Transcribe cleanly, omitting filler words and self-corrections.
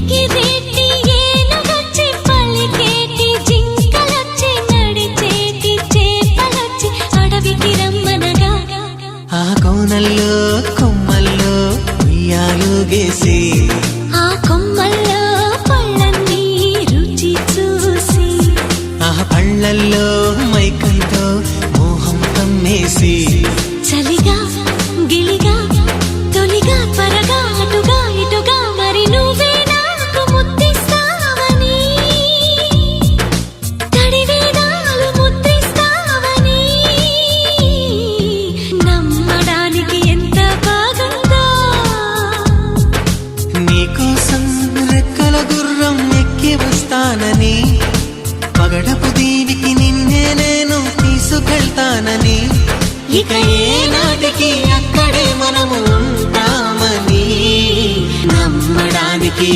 ఎగిరేటి ఏనుగొచ్చి పలికేటి జింకలొచ్చి నడిచేటి చేపలొచ్చి అడవికి రమ్మనగా ఆ కోనల్లో కొమ్మల్లో ఉయ్యాలుగేసి ఆ కొమ్మల్లో పళ్ళన్నీ రుచి చూసి ఆ పళ్ళల్లో మైకంతో మోహం కమ్మేసి చలిగా గిలిగా తొలిగా త్వరగా అటుగా ఇటుగా మరి నువ్వే నాకు ముద్దిస్తావని తడివేదాలు ముద్రిస్తావని నమ్మడానికి ఎంత బాగుందో నీకోసం రెక్కల గుర్రం ఎక్కి వస్తానని పగడపు దీవికి నిన్నే నేను తీసుకెళ్తానని ఇక ఏ నాటికి